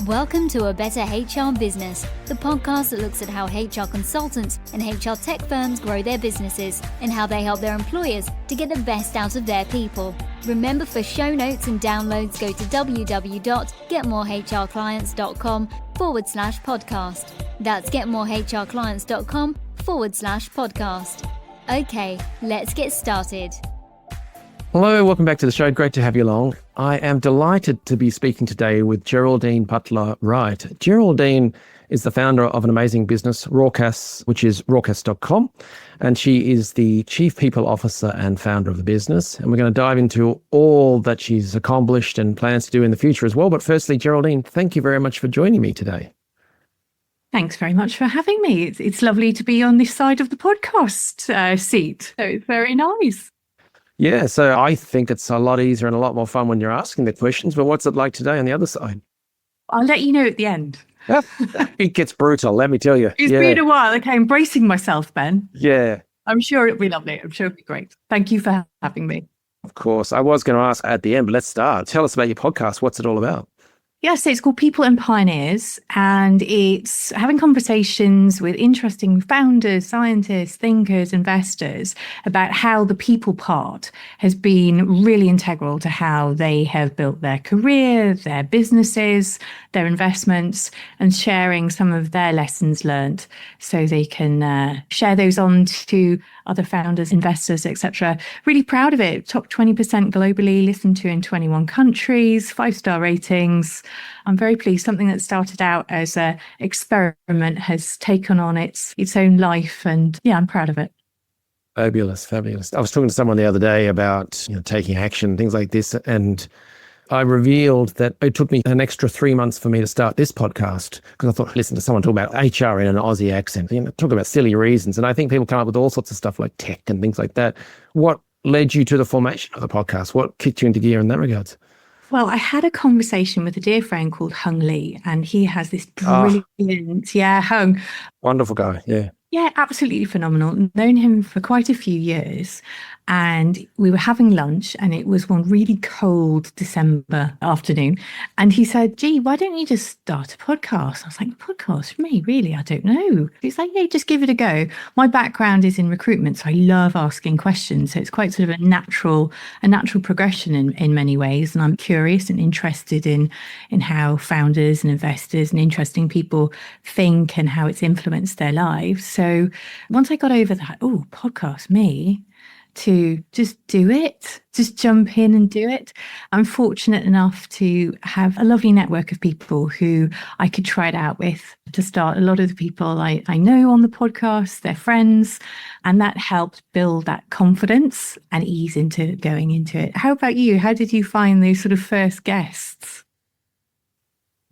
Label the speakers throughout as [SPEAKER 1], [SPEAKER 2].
[SPEAKER 1] Welcome to A Better HR Business, the podcast that looks at how HR consultants and HR tech firms grow their businesses and how they help their employers to get the best out of their people. Remember, for show notes and downloads, go to www.getmorehrclients.com/podcast. That's getmorehrclients.com/podcast. Okay, let's get started.
[SPEAKER 2] Hello, welcome back to the show. Great to have you along. I am delighted to be speaking today with Geraldine Butler-Wright. Geraldine is the founder of an amazing business, RorCas, which is RorCas.com, and she is the Chief People Officer and founder of the business. And we're going to dive into all that she's accomplished and plans to do in the future as well. But firstly, Geraldine, thank you very much for joining me today.
[SPEAKER 3] Thanks very much for having me. It's lovely to be on this side of the podcast seat. So it's very nice.
[SPEAKER 2] Yeah, so I think it's a lot easier and a lot more fun when you're asking the questions, but what's it like today on the other side?
[SPEAKER 3] I'll let you know at the end.
[SPEAKER 2] It gets brutal, let me tell you.
[SPEAKER 3] It's been a while. Okay, I'm bracing myself, Ben.
[SPEAKER 2] Yeah.
[SPEAKER 3] I'm sure it'll be lovely. I'm sure it'll be great. Thank you for having me.
[SPEAKER 2] Of course. I was going to ask at the end, but let's start. Tell us about your podcast. What's it all about?
[SPEAKER 3] Yes, it's called People and Pioneers, and it's having conversations with interesting founders, scientists, thinkers, investors about how the people part has been really integral to how they have built their career, their businesses, their investments, and sharing some of their lessons learned so they can share those on to other founders, investors, etc. Really proud of it. Top 20% globally, listened to in 21 countries, 5-star ratings. I'm very pleased. Something that started out as an experiment has taken on its own life. And yeah, I'm proud of it.
[SPEAKER 2] Fabulous. I was talking to someone the other day about taking action, things like this. And I revealed that it took me an extra 3 months for me to start this podcast because I thought, listen to someone talk about HR in an Aussie accent, talk about silly reasons. And I think people come up with all sorts of stuff like tech and things like that. What led you to the formation of the podcast? What kicked you into gear in that regards?
[SPEAKER 3] Well, I had a conversation with a dear friend called Hung Lee, and he has this brilliant, Hung.
[SPEAKER 2] Wonderful guy, yeah.
[SPEAKER 3] Yeah, absolutely phenomenal. Known him for quite a few years. And we were having lunch, and it was one really cold December afternoon. And he said, gee, why don't you just start a podcast? I was like, podcast for me? Really? I don't know. He's like, yeah, just give it a go. My background is in recruitment, so I love asking questions. So it's quite sort of a natural progression in many ways. And I'm curious and interested in how founders and investors and interesting people think and how it's influenced their lives. So once I got over that, podcast, me, to just do it, just jump in and do it. I'm fortunate enough to have a lovely network of people who I could try it out with to start. A lot of the people I know on the podcast, they're friends, and that helped build that confidence and ease into going into it. How about you? How did you find those sort of first guests?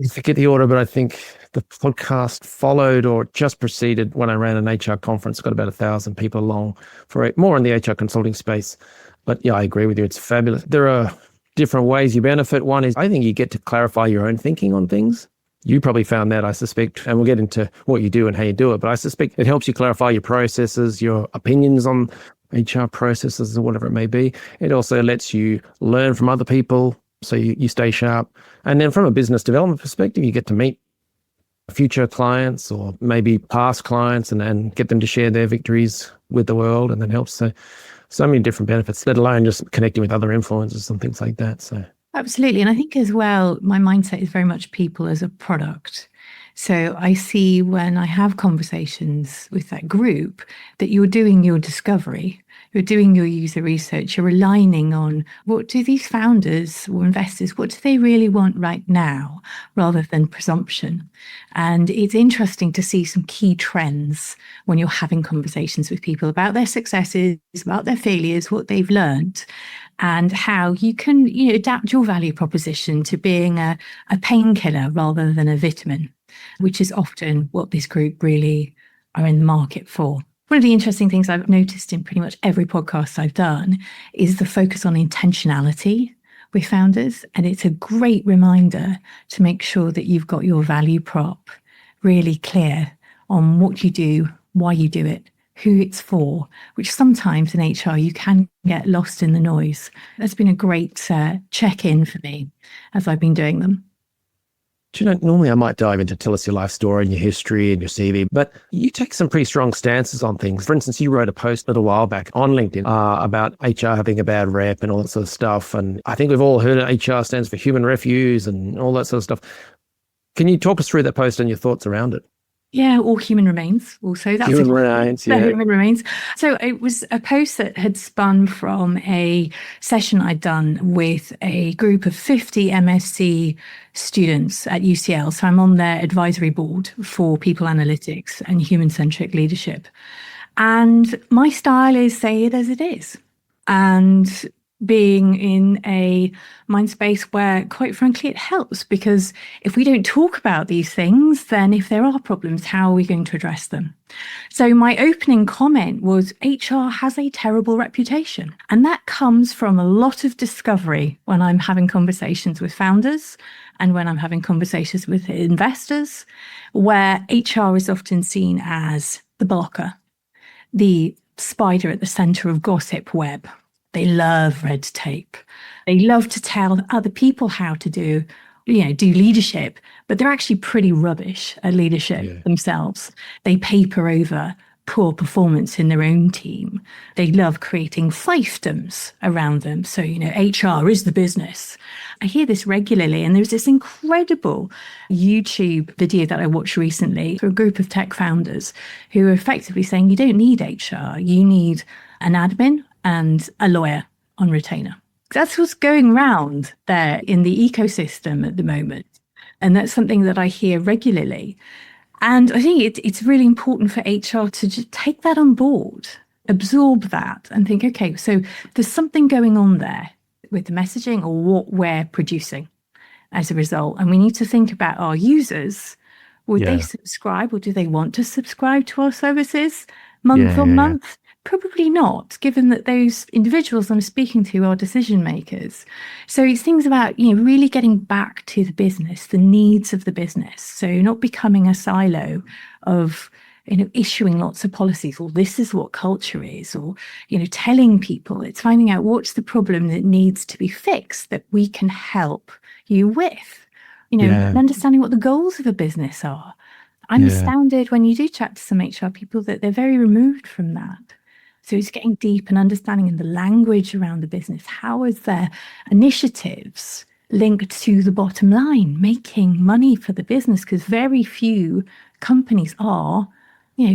[SPEAKER 2] I forget the order, but I think the podcast followed or just preceded when I ran an HR conference. Got about 1,000 people along for it, more in the HR consulting space. But yeah, I agree with you. It's fabulous. There are different ways you benefit. One is I think you get to clarify your own thinking on things. You probably found that, I suspect, and we'll get into what you do and how you do it. But I suspect it helps you clarify your processes, your opinions on HR processes or whatever it may be. It also lets you learn from other people, so you stay sharp. And then from a business development perspective, you get to meet future clients or maybe past clients and get them to share their victories with the world, and then helps so many different benefits, let alone just connecting with other influencers and things like that. So
[SPEAKER 3] absolutely. And I think as well, my mindset is very much people as a product. So I see when I have conversations with that group that you're doing your discovery, you're doing your user research, you're aligning on what do these founders or investors, what do they really want right now, rather than presumption. And it's interesting to see some key trends when you're having conversations with people about their successes, about their failures, what they've learned, and how you can adapt your value proposition to being a painkiller rather than a vitamin, which is often what this group really are in the market for. One of the interesting things I've noticed in pretty much every podcast I've done is the focus on intentionality with founders. And it's a great reminder to make sure that you've got your value prop really clear on what you do, why you do it, who it's for, which sometimes in HR you can get lost in the noise. That's been a great check-in for me as I've been doing them.
[SPEAKER 2] Do you know, normally I might dive into tell us your life story and your history and your CV, but you take some pretty strong stances on things. For instance, you wrote a post a little while back on LinkedIn about HR having a bad rep and all that sort of stuff. And I think we've all heard HR stands for human refuse and all that sort of stuff. Can you talk us through that post and your thoughts around it?
[SPEAKER 3] Yeah, or human remains also. That's
[SPEAKER 2] Human remains, yeah.
[SPEAKER 3] Human remains. So it was a post that had spun from a session I'd done with a group of 50 MSc students at UCL. So I'm on their advisory board for people analytics and human-centric leadership. And my style is say it as it is. And being in a mind space where, quite frankly, it helps, because if we don't talk about these things, then if there are problems, how are we going to address them? So my opening comment was HR has a terrible reputation. And that comes from a lot of discovery when I'm having conversations with founders and when I'm having conversations with investors, where HR is often seen as the blocker, the spider at the center of gossip web. They love red tape. They love to tell other people how to do leadership, but they're actually pretty rubbish at leadership themselves. They paper over poor performance in their own team. They love creating fiefdoms around them. So, HR is the business. I hear this regularly, and there's this incredible YouTube video that I watched recently for a group of tech founders who are effectively saying you don't need HR, you need an admin and a lawyer on retainer. That's what's going round there in the ecosystem at the moment. And that's something that I hear regularly. And I think it's really important for HR to just take that on board, absorb that and think, okay, so there's something going on there with the messaging or what we're producing as a result. And we need to think about our users. Would they subscribe, or do they want to subscribe to our services month on month? Probably not, given that those individuals I'm speaking to are decision makers. So it's things about, really getting back to the business, the needs of the business. So not becoming a silo of, issuing lots of policies, or this is what culture is, or, telling people. It's finding out what's the problem that needs to be fixed that we can help you with, and understanding what the goals of a business are. I'm astounded when you do chat to some HR people that they're very removed from that. So it's getting deep and understanding in the language around the business. How is their initiatives linked to the bottom line, making money for the business? Because very few companies are,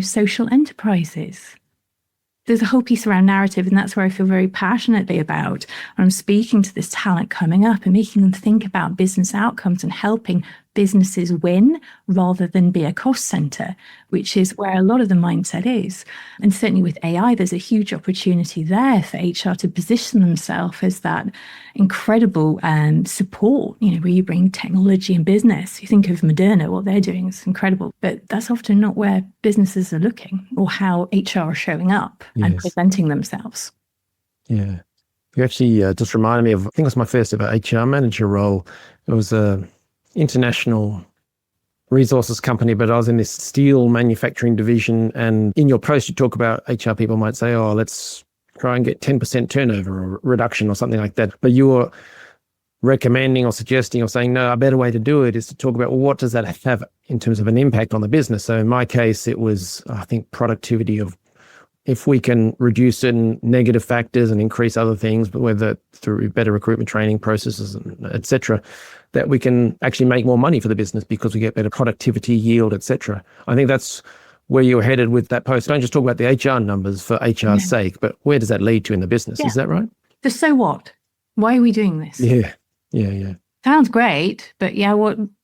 [SPEAKER 3] social enterprises. There's a whole piece around narrative, and that's where I feel very passionately about. I'm speaking to this talent coming up and making them think about business outcomes and helping businesses win rather than be a cost center, which is where a lot of the mindset is. And certainly with AI, there's a huge opportunity there for HR to position themselves as that incredible support, where you bring technology and business. You think of Moderna, what they're doing is incredible, but that's often not where businesses are looking or how HR are showing up and presenting themselves.
[SPEAKER 2] Yeah. You actually just reminded me of, I think it was my first ever HR manager role. It was a international resources company, but I was in this steel manufacturing division. And in your post, you talk about HR people might say, oh, let's try and get 10% turnover or reduction or something like that. But you were recommending or suggesting or saying, no, a better way to do it is to talk about, well, what does that have in terms of an impact on the business? So in my case, it was, I think, productivity of, if we can reduce certain negative factors and increase other things, but whether through better recruitment training processes, and et cetera, that we can actually make more money for the business because we get better productivity, yield, et cetera. I think that's where you're headed with that post. Don't just talk about the HR numbers for HR's sake, but where does that lead to in the business? Is that right?
[SPEAKER 3] So what? Why are we doing this?
[SPEAKER 2] Yeah.
[SPEAKER 3] Sounds great, but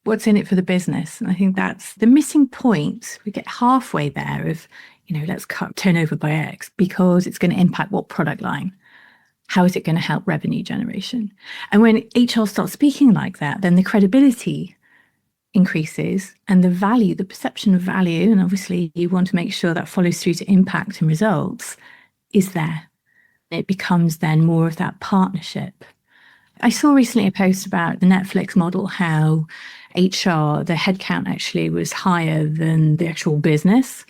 [SPEAKER 3] what's in it for the business? And I think that's the missing point. We get halfway there of, let's cut turnover by X because it's going to impact what product line? How is it going to help revenue generation? And when HR starts speaking like that, then the credibility increases and the value, the perception of value, and obviously you want to make sure that follows through to impact and results, is there. It becomes then more of that partnership. I saw recently a post about the Netflix model, how HR, the headcount actually was higher than the actual business.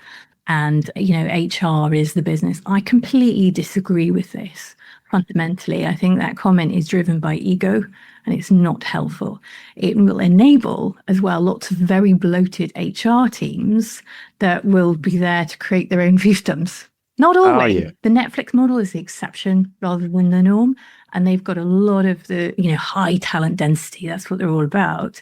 [SPEAKER 3] And, HR is the business. I completely disagree with this. fundamentally. I think that comment is driven by ego and it's not helpful. It will enable as well lots of very bloated HR teams that will be there to create their own fiefdoms. Not always.
[SPEAKER 2] yeah.
[SPEAKER 3] The Netflix model is the exception rather than the norm. And they've got a lot of the, high talent density. That's what they're all about.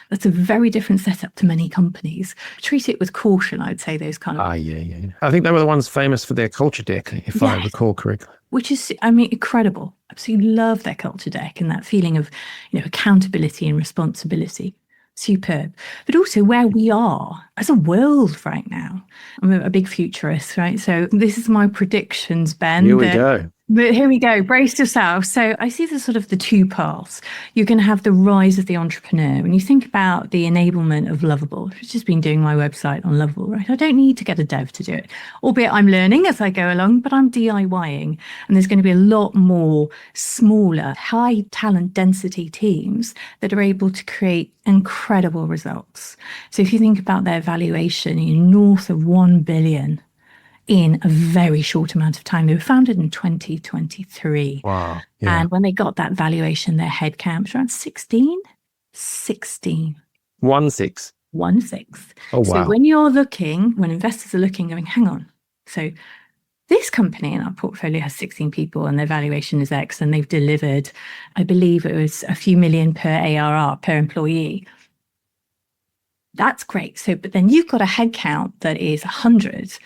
[SPEAKER 3] That's a very different setup to many companies. Treat it with caution, I'd say, those kind of.
[SPEAKER 2] Yeah. I think they were the ones famous for their culture deck, if I recall correctly.
[SPEAKER 3] Which is, incredible. Absolutely love their culture deck and that feeling of, accountability and responsibility. Superb. But also where we are as a world right now. I'm a big futurist, right? So this is my predictions, Ben.
[SPEAKER 2] Here we go.
[SPEAKER 3] But here we go. Brace yourself. So I see the two paths. You're going to have the rise of the entrepreneur. When you think about the enablement of Lovable, I've just been doing my website on Lovable, right? I don't need to get a dev to do it, albeit I'm learning as I go along, but I'm DIYing. And there's going to be a lot more smaller, high talent density teams that are able to create incredible results. So if you think about their valuation, north of 1 billion in a very short amount of time. They were founded in 2023.
[SPEAKER 2] Wow. Yeah.
[SPEAKER 3] And when they got that valuation, their headcount was around 16. 16.
[SPEAKER 2] 1-6.
[SPEAKER 3] 1-6.
[SPEAKER 2] Oh, wow.
[SPEAKER 3] So when investors are looking, going, hang on. So this company in our portfolio has 16 people and their valuation is X, and they've delivered, I believe it was a few million per ARR per employee. That's great. So, but then you've got a headcount that is 100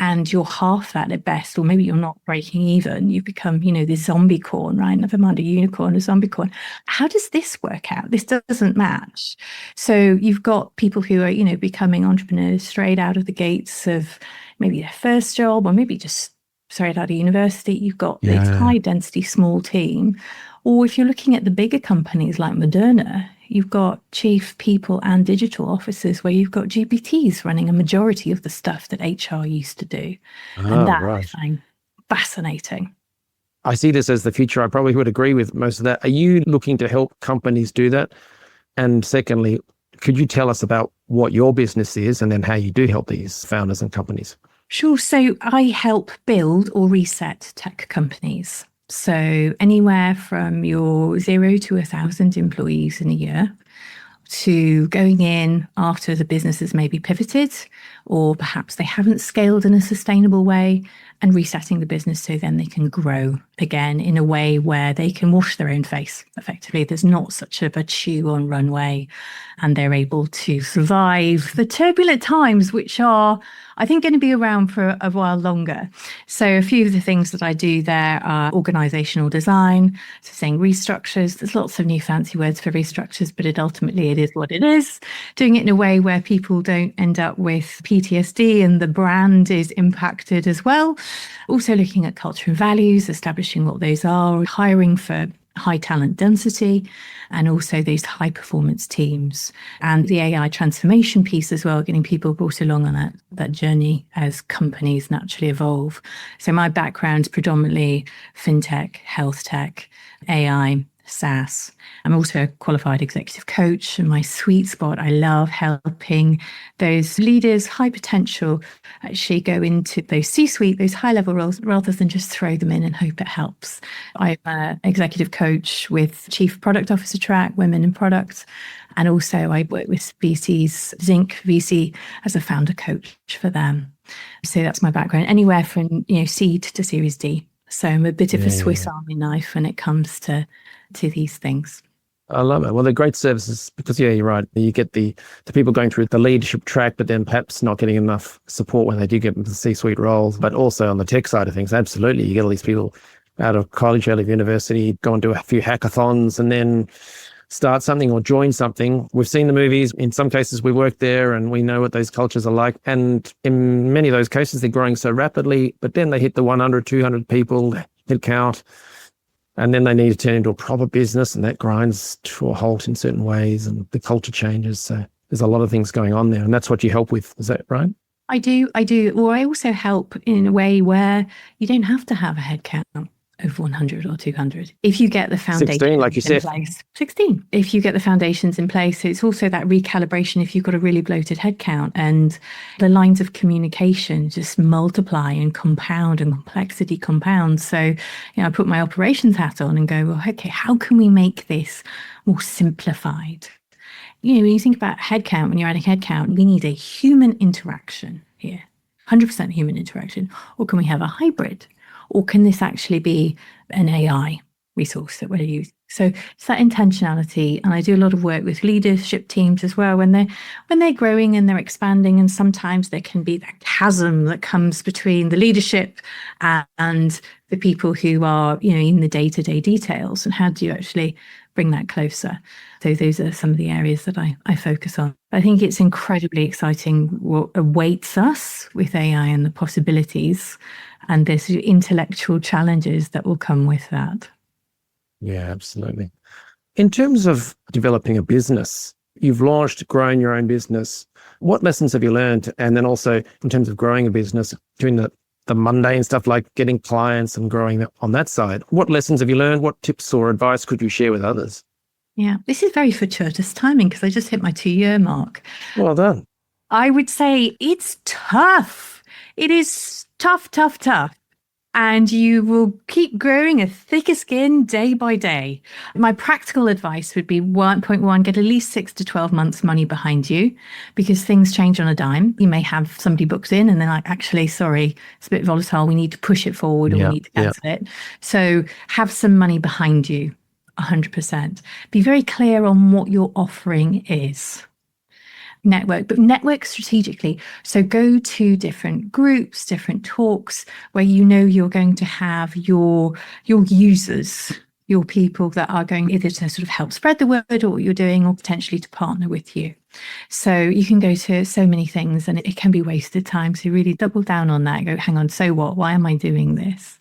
[SPEAKER 3] and you're half that at best, or maybe you're not breaking even. You've become, this zombie corn, right? Never mind a unicorn, a zombie corn. How does this work out? This doesn't match. So you've got people who are, becoming entrepreneurs straight out of the gates of maybe their first job, or maybe just straight out of university. You've got this high density, small team. Or if you're looking at the bigger companies like Moderna, you've got chief people and digital officers where you've got GPTs running a majority of the stuff that HR used to do. And that's fascinating.
[SPEAKER 2] I see this as the future. I probably would agree with most of that. Are you looking to help companies do that? And secondly, could you tell us about what your business is and then how you do help these founders and companies?
[SPEAKER 3] Sure. So I help build or reset tech companies. So anywhere from your 0 to 1,000 employees in a year to going in after the business has maybe pivoted, or perhaps they haven't scaled in a sustainable way, and resetting the business so then they can grow again in a way where they can wash their own face effectively. There's not such a chew on runway, and they're able to survive the turbulent times, which are, I think, going to be around for a while longer. So a few of the things that I do there are organizational design, so saying restructures. There's lots of new fancy words for restructures, but ultimately it is what it is. Doing it in a way where people don't end up with PTSD and the brand is impacted as well. Also looking at culture and values, establishing what those are, hiring for high talent density, and also those high performance teams, and the AI transformation piece as well, getting people brought along on that journey as companies naturally evolve. So my background is predominantly fintech, health tech, AI, SaaS. I'm also a qualified executive coach, and my sweet spot, I love helping those leaders, high potential, actually go into those C-suite, those high-level roles, rather than just throw them in and hope it helps. I'm an executive coach with Chief Product Officer track, Women in Product, and also I work with VC's Zinc VC as a founder coach for them. So that's my background, anywhere from seed to Series D. So I'm a bit of a Swiss Army knife when it comes to these things.
[SPEAKER 2] I love it. Well, they're great services because, you're right. You get the people going through the leadership track, but then perhaps not getting enough support when they do get into the C-suite roles. But also on the tech side of things, absolutely. You get all these people out of college, out of university, go and do a few hackathons and then start something or join something. We've seen the movies. In some cases, we work there and we know what those cultures are like. And in many of those cases, they're growing so rapidly, but then they hit the 100, 200 people head count. And then they need to turn into a proper business, and that grinds to a halt in certain ways, and the culture changes. So there's a lot of things going on there, and that's what you help with. Is that right? I do.
[SPEAKER 3] Or I also help in a way where you don't have to have a headcount. of 100 or 200. If you get the foundations
[SPEAKER 2] 16, like you
[SPEAKER 3] in
[SPEAKER 2] said.
[SPEAKER 3] place, 16. If you get the foundations in place, it's also that recalibration if you've got a really bloated headcount and the lines of communication just multiply and compound and complexity compounds. So, I put my operations hat on and go, well, okay, how can we make this more simplified? When you think about headcount, when you're adding headcount, we need a human interaction here, 100% human interaction. Or can we have a hybrid? Or can this actually be an AI resource that we're using? So it's that intentionality. And I do a lot of work with leadership teams as well when they're growing and they're expanding. And sometimes there can be that chasm that comes between the leadership and the people who are, in the day-to-day details. And how do you actually bring that closer? So those are some of the areas that I focus on. I think it's incredibly exciting what awaits us with AI and the possibilities. And there's intellectual challenges that will come with that.
[SPEAKER 2] Yeah, absolutely. In terms of developing a business, you've launched, grown your own business. What lessons have you learned? And then also in terms of growing a business, doing the mundane stuff like getting clients and growing on that side, what lessons have you learned? What tips or advice could you share with others?
[SPEAKER 3] Yeah, this is very fortuitous timing because I just hit my 2-year mark.
[SPEAKER 2] Well done.
[SPEAKER 3] I would say it's tough. It is tough. And you will keep growing a thicker skin day by day. My practical advice would be 1.1, get at least 6 to 12 months money behind you because things change on a dime. You may have somebody booked in and then like, actually, sorry, it's a bit volatile. We need to push it forward or we need to cancel it. So have some money behind you, 100%. Be very clear on what your offering is. Network strategically. So go to different groups, different talks where you're going to have your users, your people that are going either to sort of help spread the word or what you're doing or potentially to partner with you. So you can go to so many things and it can be wasted time. So really double down on that. Go, hang on, so what? Why am I doing this?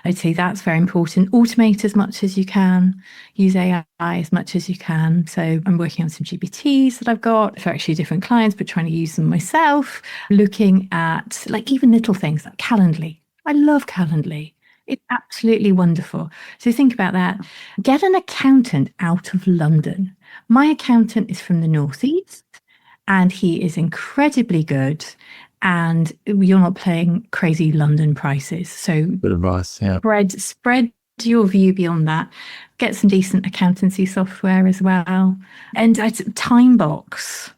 [SPEAKER 3] I'd say that's very important. Automate as much as you can. Use AI as much as you can. So I'm working on some GPTs that I've got for actually different clients, but trying to use them myself. Looking at like even little things like Calendly. I love Calendly. It's absolutely wonderful. So think about that. Get an accountant out of London. My accountant is from the Northeast and he is incredibly good. And you're not paying crazy London prices. So
[SPEAKER 2] good advice, yeah.
[SPEAKER 3] Spread your view beyond that. Get some decent accountancy software as well. And time box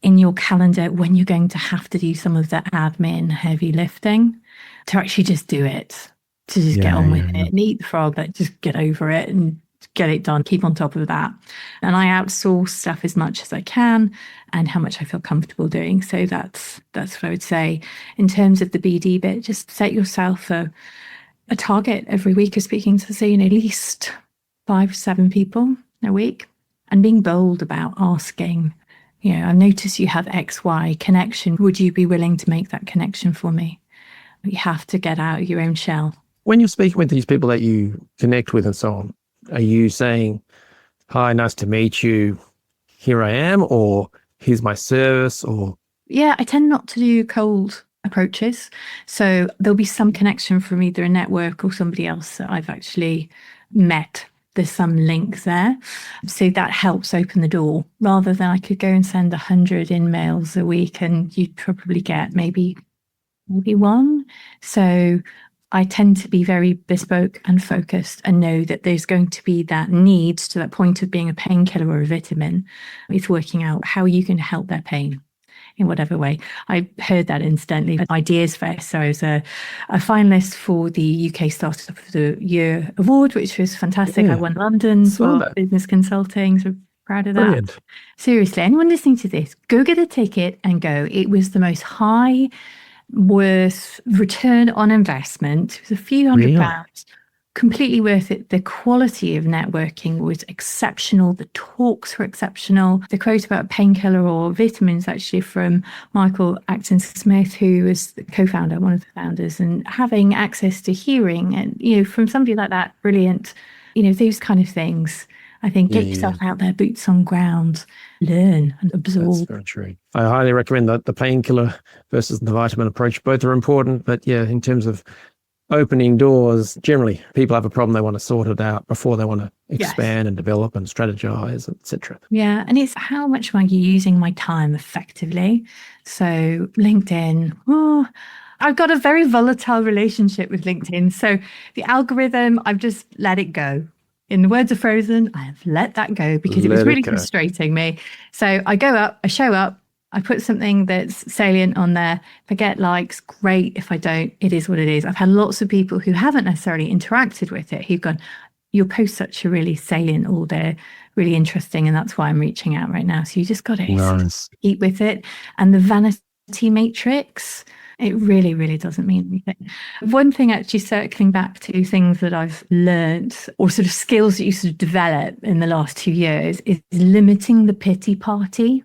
[SPEAKER 3] in your calendar when you're going to have to do some of the admin heavy lifting to actually just do it. To just get on with it and eat the frog, but just get over it and get it done. Keep on top of that. And I outsource stuff as much as I can and how much I feel comfortable doing. So that's what I would say. In terms of the BD bit, just set yourself a target every week of speaking to, say, at least 5-7 people a week and being bold about asking, I've noticed you have XY connection. Would you be willing to make that connection for me? You have to get out of your own shell.
[SPEAKER 2] When you're speaking with these people that you connect with and so on, are you saying, hi, nice to meet you, here I am, or here's my service, or?
[SPEAKER 3] Yeah, I tend not to do cold approaches. So there'll be some connection from either a network or somebody else that I've actually met. There's some link there. So that helps open the door rather than I could go and send 100 emails a week and you'd probably get maybe one. So I tend to be very bespoke and focused and know that there's going to be that need to that point of being a painkiller or a vitamin. It's working out how you can help their pain in whatever way. I heard that incidentally at Ideas Fest. So I was a finalist for the UK Startup of the Year award, which was fantastic. I won London for business consulting. So proud of that.
[SPEAKER 2] Brilliant.
[SPEAKER 3] Seriously, anyone listening to this, go get a ticket and go. It was the most high worth return on investment. It was a few £100, completely worth it. The quality of networking was exceptional. The talks were exceptional. The quote about painkiller or vitamins actually from Michael Acton Smith, who was the co-founder, one of the founders, and having access to hearing and, from somebody like that, brilliant, those kind of things. I think get yourself out there, boots on ground, learn and absorb.
[SPEAKER 2] That's very true. I highly recommend the painkiller versus the vitamin approach. Both are important, but in terms of opening doors. Generally, people have a problem, they want to sort it out before they want to expand and develop and strategize, etc.
[SPEAKER 3] Yeah. And it's how much am I using my time effectively? So LinkedIn, I've got a very volatile relationship with LinkedIn. So the algorithm, I've just let it go. In the words of Frozen, I have let that go because it was really frustrating me. So I go up, I show up, I put something that's salient on there. If I get likes, great. If I don't, it is what it is. I've had lots of people who haven't necessarily interacted with it who've gone, your posts such a really salient all day, really interesting. And that's why I'm reaching out right now. So you just got to keep with it. And the vanity matrix, it really, really doesn't mean anything. One thing actually circling back to things that I've learned or sort of skills that you sort of develop in the last 2 years is limiting the pity party.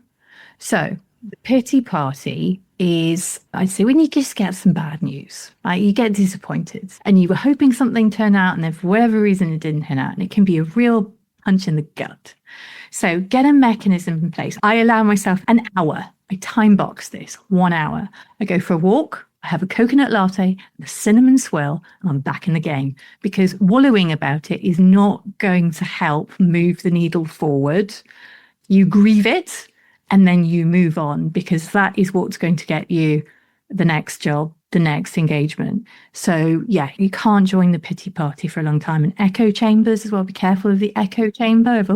[SPEAKER 3] So the pity party is, I'd say, when you just get some bad news, right? You get disappointed and you were hoping something turned out and then for whatever reason it didn't turn out. And it can be a real punch in the gut. So get a mechanism in place. I allow myself an hour. I time box this 1 hour. I go for a walk. I have a coconut latte, and a cinnamon swirl, and I'm back in the game because wallowing about it is not going to help move the needle forward. You grieve it. And then you move on because that is what's going to get you the next job, the next engagement. So yeah, you can't join the pity party for a long time. And echo chambers as well. Be careful of the echo chamber of,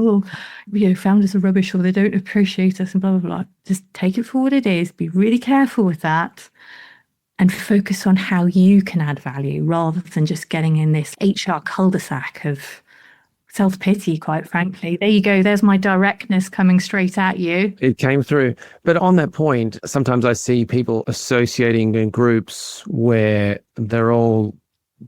[SPEAKER 3] founders are rubbish or they don't appreciate us and blah, blah, blah. Just take it for what it is. Be really careful with that and focus on how you can add value rather than just getting in this HR cul-de-sac of self-pity, quite frankly. There you go. There's my directness coming straight at you.
[SPEAKER 2] It came through. But on that point, sometimes I see people associating in groups where they're all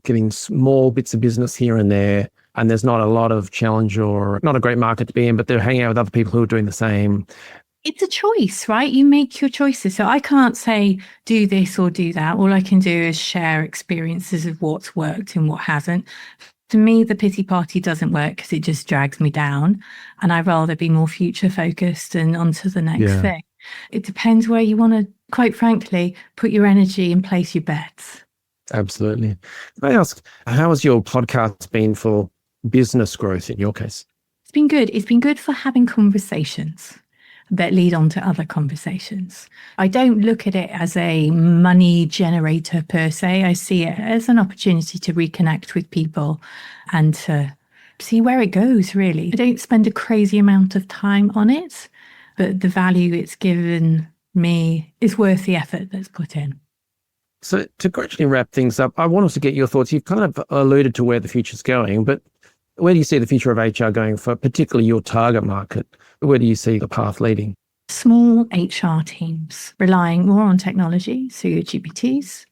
[SPEAKER 2] getting small bits of business here and there, and there's not a lot of challenge or not a great market to be in, but they're hanging out with other people who are doing the same.
[SPEAKER 3] It's a choice, right? You make your choices. So I can't say do this or do that. All I can do is share experiences of what's worked and what hasn't. To me, the pity party doesn't work because it just drags me down. And I'd rather be more future focused and on to the next thing. It depends where you want to, quite frankly, put your energy and place your bets.
[SPEAKER 2] Absolutely. Can I ask, how has your podcast been for business growth in your case?
[SPEAKER 3] It's been good. It's been good for having conversations that lead on to other conversations. I don't look at it as a money generator per se. I see it as an opportunity to reconnect with people and to see where it goes, really. I don't spend a crazy amount of time on it, but the value it's given me is worth the effort that's put in.
[SPEAKER 2] So to gradually wrap things up, I want us to get your thoughts. You've kind of alluded to where the future's going, but where do you see the future of HR going for particularly your target market? Where do you see the path leading?
[SPEAKER 3] Small HR teams relying more on technology, so your GPTs,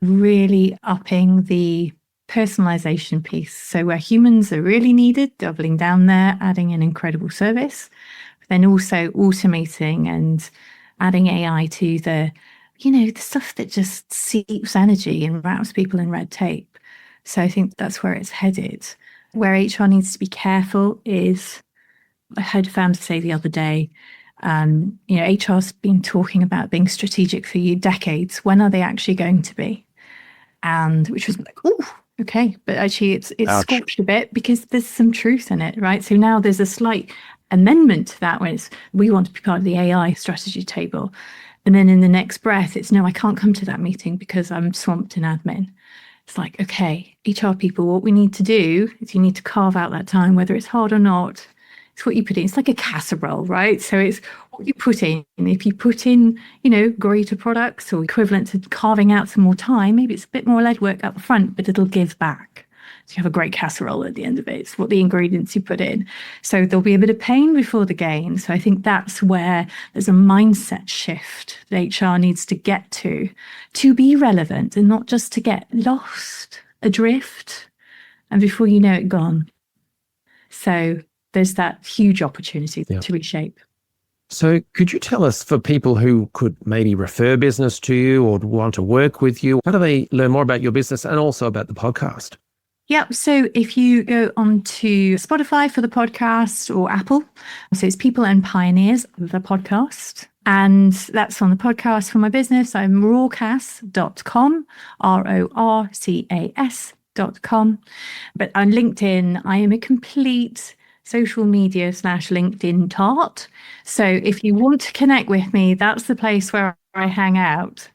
[SPEAKER 3] really upping the personalization piece. So where humans are really needed, doubling down there, adding an incredible service, but then also automating and adding AI to the stuff that just seeps energy and wraps people in red tape. So I think that's where it's headed. Where HR needs to be careful is, I heard a founder say the other day, HR's been talking about being strategic for decades. When are they actually going to be? And which was like, oh, okay. But actually it's scorched a bit because there's some truth in it, right? So now there's a slight amendment to that when it's, we want to be part of the AI strategy table. And then in the next breath, it's, no, I can't come to that meeting because I'm swamped in admin. It's like, okay, HR people, what we need to do is you need to carve out that time, whether it's hard or not. It's what you put in. It's like a casserole, right? So it's what you put in. If you put in, greater products or equivalent to carving out some more time, maybe it's a bit more lead work up front, but it'll give back. So you have a great casserole at the end of it. It's what the ingredients you put in. So there'll be a bit of pain before the gain. So I think that's where there's a mindset shift that HR needs to get to be relevant and not just to get lost, adrift, and before you know it, gone. So there's that huge opportunity to reshape.
[SPEAKER 2] So could you tell us, for people who could maybe refer business to you or want to work with you, how do they learn more about your business and also about the podcast?
[SPEAKER 3] Yep. So if you go onto Spotify for the podcast or Apple, so it's People and Pioneers, the podcast. And that's on the podcast for my business. I'm RorCas.com, RorCas.com. But on LinkedIn, I am a complete social media / LinkedIn tart. So if you want to connect with me, that's the place where I hang out.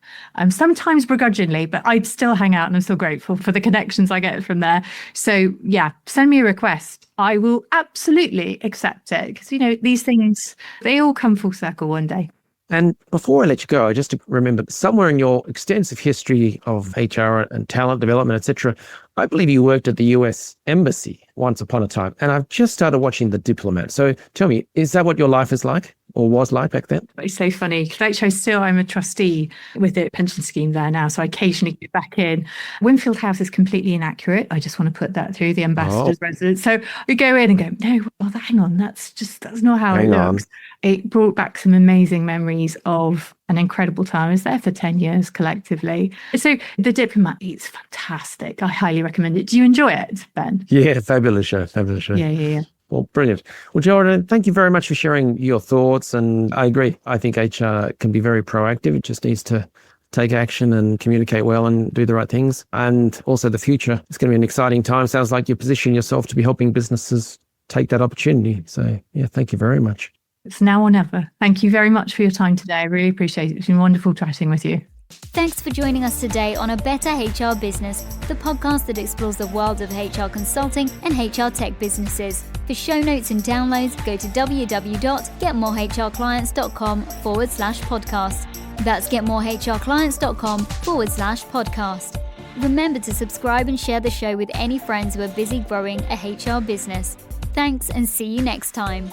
[SPEAKER 3] Sometimes begrudgingly, but I'd still hang out, and I'm still grateful for the connections I get from there. So yeah, send me a request. I will absolutely accept it, because, you know, these things, they all come full circle one day.
[SPEAKER 2] And before I let you go, just to remember, somewhere in your extensive history of HR and talent development, etc., I believe you worked at the US Embassy once upon a time. And I've just started watching The Diplomat. So tell me, is that what your life is like, or was like back then?
[SPEAKER 3] It's so funny. Actually, I'm a trustee with the pension scheme there now, so I occasionally get back in. Winfield House is completely inaccurate. I just want to put that through, the ambassador's residence. So we go in and go, no, well, hang on, that's not how it looks. It brought back some amazing memories of an incredible time. I was there for 10 years collectively. So The Diplomat is fantastic. I highly recommend it. Do you enjoy it, Ben?
[SPEAKER 2] Yeah, fabulous show.
[SPEAKER 3] Yeah.
[SPEAKER 2] Well, brilliant. Well, Geraldine, thank you very much for sharing your thoughts. And I agree. I think HR can be very proactive. It just needs to take action and communicate well and do the right things. And also the future. It's going to be an exciting time. Sounds like you position yourself to be helping businesses take that opportunity. So yeah, thank you very much.
[SPEAKER 3] It's now or never. Thank you very much for your time today. I really appreciate it. It's been wonderful chatting with you.
[SPEAKER 1] Thanks for joining us today on A Better HR Business, the podcast that explores the world of HR consulting and HR tech businesses. For show notes and downloads, go to www.getmorehrclients.com/podcast. That's getmorehrclients.com/podcast. Remember to subscribe and share the show with any friends who are busy growing a HR business. Thanks, and see you next time.